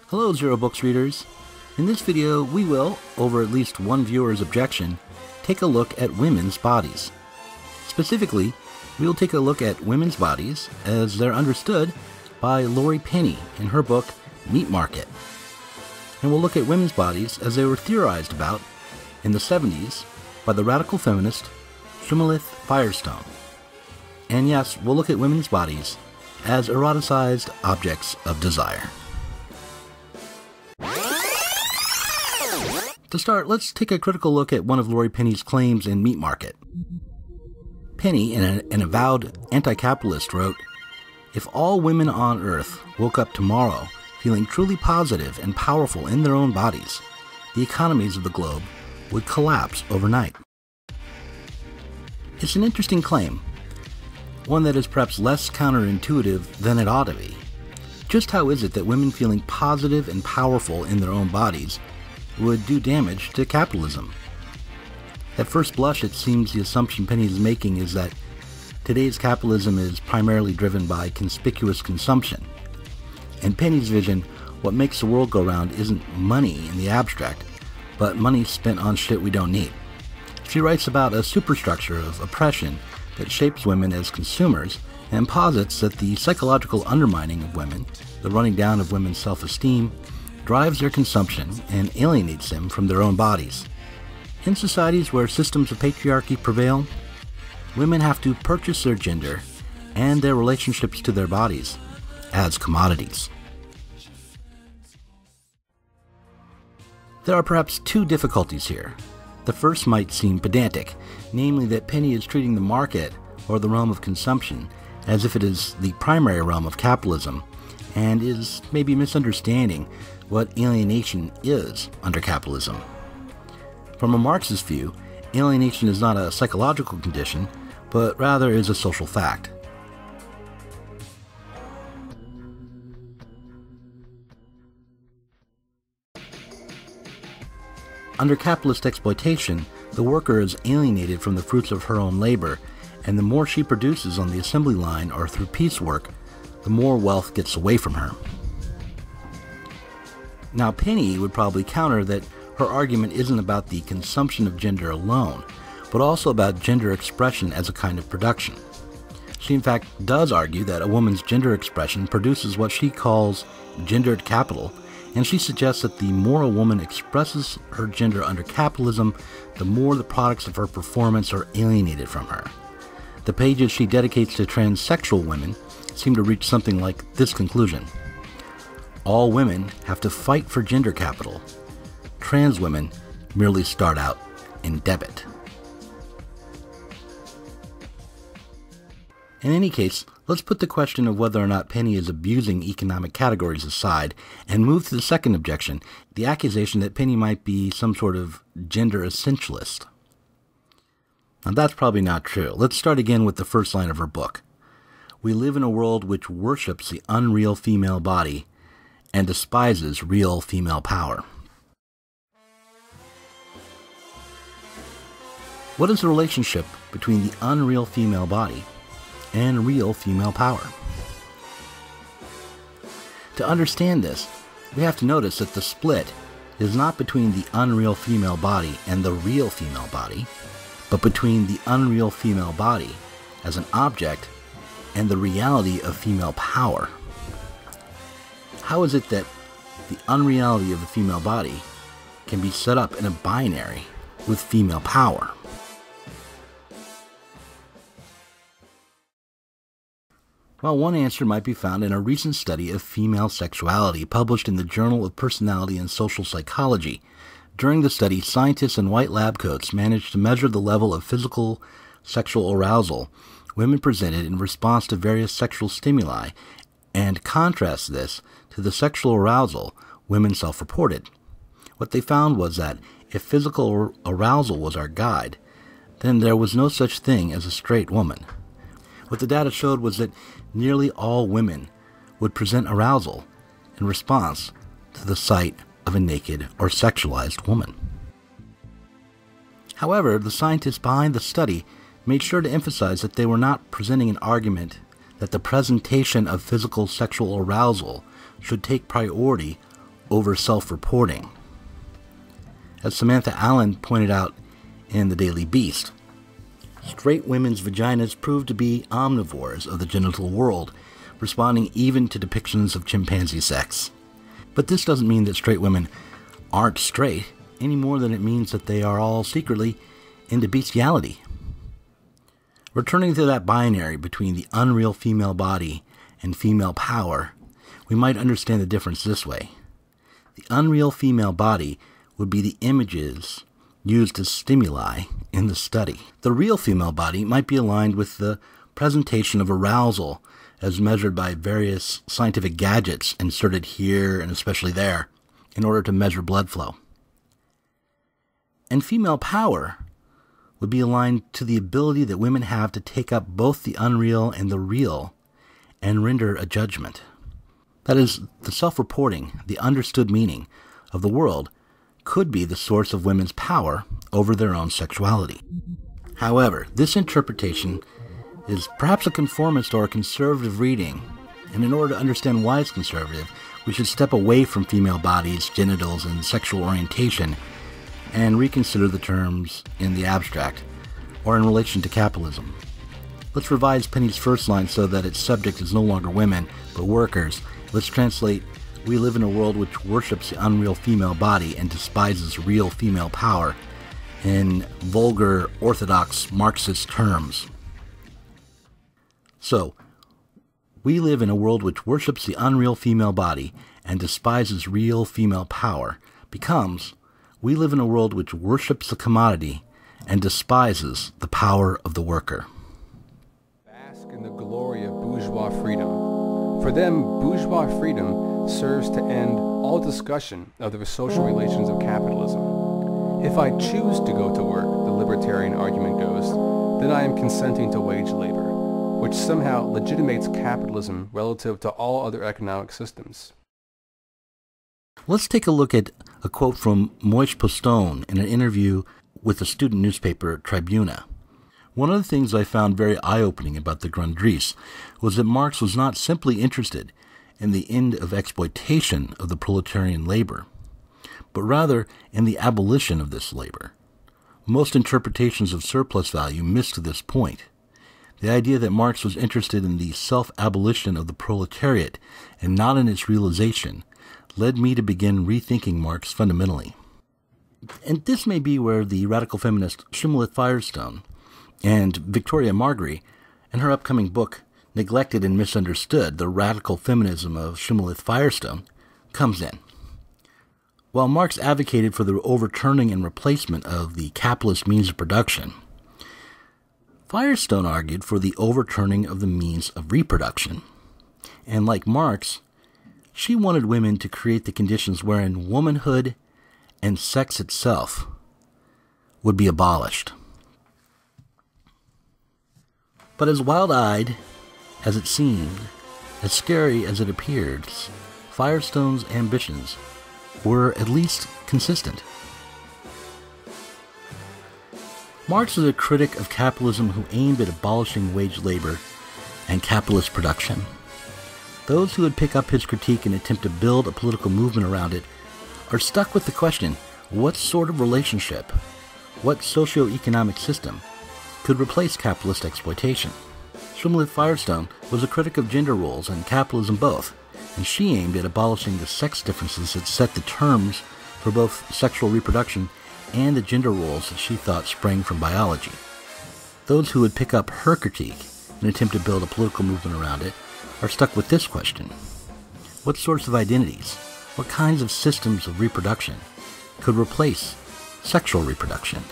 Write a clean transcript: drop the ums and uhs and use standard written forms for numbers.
Hello Zero Books readers. In this video we will, over at least one viewer's objection, take a look at women's bodies. Specifically, we will take a look at women's bodies as they're understood by Laurie Penny in her book Meat Market. And we'll look at women's bodies as they were theorized about in the 70s by the radical feminist Shulamith Firestone. And yes, we'll look at women's bodies as eroticized objects of desire. To start, let's take a critical look at one of Laurie Penny's claims in Meat Market. Penny, an avowed anti-capitalist, wrote, "If all women on Earth woke up tomorrow feeling truly positive and powerful in their own bodies, the economies of the globe would collapse overnight." It's an interesting claim, one that is perhaps less counterintuitive than it ought to be. Just how is it that women feeling positive and powerful in their own bodies would do damage to capitalism? At first blush, it seems the assumption Penny is making is that today's capitalism is primarily driven by conspicuous consumption. In Penny's vision, what makes the world go round isn't money in the abstract, but money spent on shit we don't need. She writes about a superstructure of oppression that shapes women as consumers and posits that the psychological undermining of women, the running down of women's self-esteem, drives their consumption and alienates them from their own bodies. In societies where systems of patriarchy prevail, women have to purchase their gender and their relationships to their bodies as commodities. There are perhaps two difficulties here. The first might seem pedantic, namely that Penny is treating the market, or the realm of consumption, as if it is the primary realm of capitalism, and is maybe misunderstanding what alienation is under capitalism. From a Marxist view, alienation is not a psychological condition, but rather is a social fact. Under capitalist exploitation, the worker is alienated from the fruits of her own labor, and the more she produces on the assembly line or through piecework, the more wealth gets away from her. Now, Penny would probably counter that her argument isn't about the consumption of gender alone, but also about gender expression as a kind of production. She in fact does argue that a woman's gender expression produces what she calls gendered capital, and she suggests that the more a woman expresses her gender under capitalism, the more the products of her performance are alienated from her. The pages she dedicates to transsexual women seem to reach something like this conclusion: all women have to fight for gender capital. Trans women merely start out in debit. In any case, let's put the question of whether or not Penny is abusing economic categories aside and move to the second objection, the accusation that Penny might be some sort of gender essentialist. Now that's probably not true. Let's start again with the first line of her book. "We live in a world which worships the unreal female body and despises real female power." What is the relationship between the unreal female body and real female power? To understand this, we have to notice that the split is not between the unreal female body and the real female body, but between the unreal female body as an object and the reality of female power. How is it that the unreality of the female body can be set up in a binary with female power? Well, one answer might be found in a recent study of female sexuality published in the Journal of Personality and Social Psychology. During the study, scientists in white lab coats managed to measure the level of physical sexual arousal women presented in response to various sexual stimuli and contrast this to the sexual arousal women self-reported. What they found was that if physical arousal was our guide, then there was no such thing as a straight woman. What the data showed was that nearly all women would present arousal in response to the sight of a naked or sexualized woman. However, the scientists behind the study made sure to emphasize that they were not presenting an argument that the presentation of physical sexual arousal should take priority over self-reporting. As Samantha Allen pointed out in The Daily Beast, straight women's vaginas prove to be omnivores of the genital world, responding even to depictions of chimpanzee sex. But this doesn't mean that straight women aren't straight, any more than it means that they are all secretly into bestiality. Returning to that binary between the unreal female body and female power, we might understand the difference this way. The unreal female body would be the images used as stimuli in the study. The real female body might be aligned with the presentation of arousal as measured by various scientific gadgets inserted here and especially there in order to measure blood flow. And female power would be aligned to the ability that women have to take up both the unreal and the real and render a judgment. That is, the self-reporting, the understood meaning of the world could be the source of women's power over their own sexuality. However, this interpretation is perhaps a conformist or a conservative reading, and in order to understand why it's conservative, we should step away from female bodies, genitals, and sexual orientation and reconsider the terms in the abstract or in relation to capitalism. Let's revise Penny's first line so that its subject is no longer women, but workers. Let's translate, "We live in a world which worships the unreal female body and despises real female power," in vulgar, orthodox, Marxist terms. So, we live in a world which worships the unreal female body and despises real female power becomes, we live in a world which worships the commodity and despises the power of the worker. Bask in the glory of bourgeois freedom. For them, bourgeois freedom serves to end all discussion of the social relations of capitalism. If I choose to go to work, the libertarian argument goes, then I am consenting to wage labor, which somehow legitimates capitalism relative to all other economic systems. Let's take a look at a quote from Moïse Postone in an interview with the student newspaper Tribuna. One of the things I found very eye-opening about the Grundrisse was that Marx was not simply interested in the end of exploitation of the proletarian labor, but rather in the abolition of this labor. Most interpretations of surplus value missed this point. The idea that Marx was interested in the self-abolition of the proletariat and not in its realization led me to begin rethinking Marx fundamentally. And this may be where the radical feminist Shulamith Firestone and Victoria Margry, in her upcoming book, Neglected and Misunderstood, The Radical Feminism of Shulamith Firestone, comes in. While Marx advocated for the overturning and replacement of the capitalist means of production, Firestone argued for the overturning of the means of reproduction. And like Marx, she wanted women to create the conditions wherein womanhood and sex itself would be abolished. But as wild-eyed as it seemed, as scary as it appeared, Firestone's ambitions were at least consistent. Marx was a critic of capitalism who aimed at abolishing wage labor and capitalist production. Those who would pick up his critique and attempt to build a political movement around it are stuck with the question, what sort of relationship, what socio-economic system could replace capitalist exploitation? Shulamith Firestone was a critic of gender roles and capitalism both, and she aimed at abolishing the sex differences that set the terms for both sexual reproduction and the gender roles that she thought sprang from biology. Those who would pick up her critique and attempt to build a political movement around it are stuck with this question. What sorts of identities, what kinds of systems of reproduction could replace sexual reproduction?